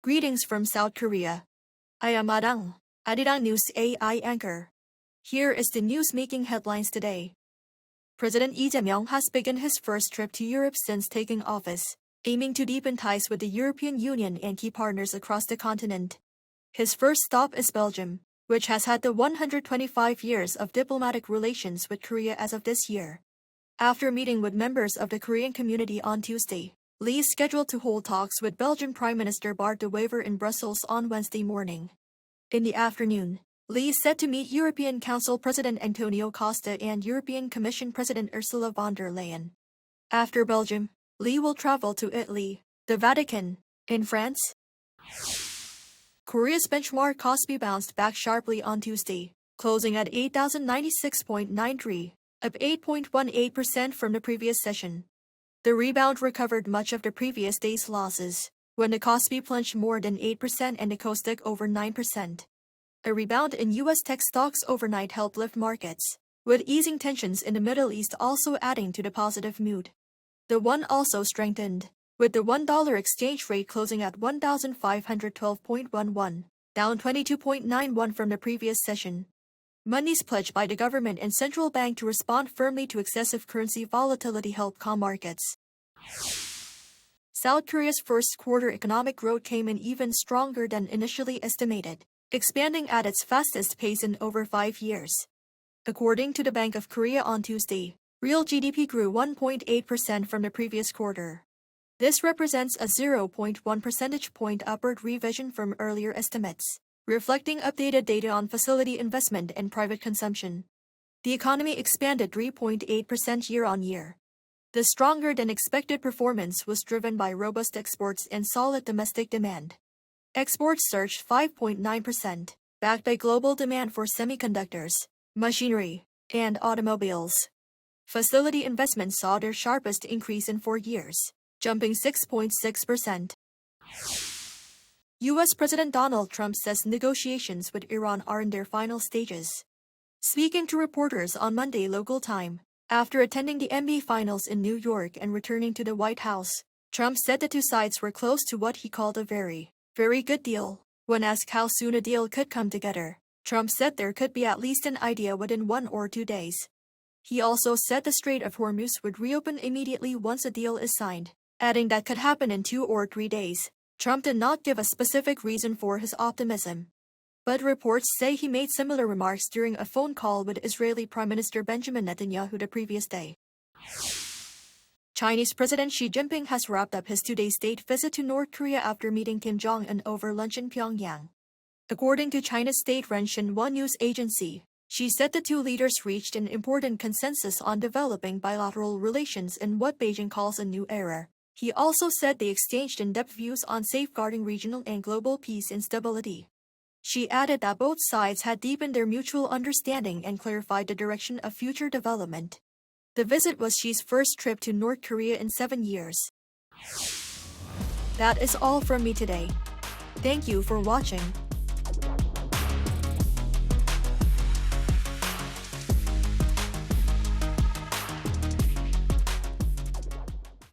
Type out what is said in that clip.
Greetings from South Korea. I am Arirang News AI anchor. Here is the news making headlines today. President Lee Jae-myung has begun his first trip to Europe since taking office, aiming to deepen ties with the European Union and key partners across the continent. His first stop is Belgium, which has had the 125 years of diplomatic relations with Korea as of this year. After meeting with members of the Korean community on Tuesday, Lee is scheduled to hold talks with Belgian Prime Minister Bart de Wever in Brussels on Wednesday morning. In the afternoon, Lee is set to meet European Council President Antonio Costa and European Commission President Ursula von der Leyen. After Belgium, Lee will travel to Italy, the Vatican, and France. Korea's benchmark Kospi bounced back sharply on Tuesday, closing at 8,096.93, up 8.18% from the previous session. The rebound recovered much of the previous day's losses, when the Kospi plunged more than 8% and the Kosdaq over 9%. A rebound in U.S. tech stocks overnight helped lift markets, with easing tensions in the Middle East also adding to the positive mood. The won also strengthened, with the $1 exchange rate closing at 1,512.11, down 22.91 from the previous session. Monies pledged by the government and central bank to respond firmly to excessive currency volatility helped calm markets. South Korea's first quarter economic growth came in even stronger than initially estimated, expanding at its fastest pace in over 5 years. According to the Bank of Korea on Tuesday, real GDP grew 1.8% from the previous quarter. This represents a 0.1 percentage point upward revision from earlier estimates, reflecting updated data on facility investment and private consumption. The economy expanded 3.8% year-on-year. The stronger-than-expected performance was driven by robust exports and solid domestic demand. Exports surged 5.9%, backed by global demand for semiconductors, machinery, and automobiles. Facility investments saw their sharpest increase in 4 years, jumping 6.6%. U.S. President Donald Trump says negotiations with Iran are in their final stages. Speaking to reporters on Monday local time, after attending the NBA Finals in New York and returning to the White House, Trump said the two sides were close to what he called a very good deal. When asked how soon a deal could come together, Trump said there could be at least an idea within 1 or 2 days. He also said the Strait of Hormuz would reopen immediately once a deal is signed, adding that could happen in 2 or 3 days. Trump did not give a specific reason for his optimism, but reports say he made similar remarks during a phone call with Israeli Prime Minister Benjamin Netanyahu the previous day. Chinese President Xi Jinping has wrapped up his 2-day state visit to North Korea after meeting Kim Jong-un over lunch in Pyongyang. According to China's state-run Xinhua news agency, Xi said the two leaders reached an important consensus on developing bilateral relations in what Beijing calls a new era. He also said they exchanged in-depth views on safeguarding regional and global peace and stability. She added that both sides had deepened their mutual understanding and clarified the direction of future development. The visit was Xi's first trip to North Korea in 7 years. That is all from me today. Thank you for watching.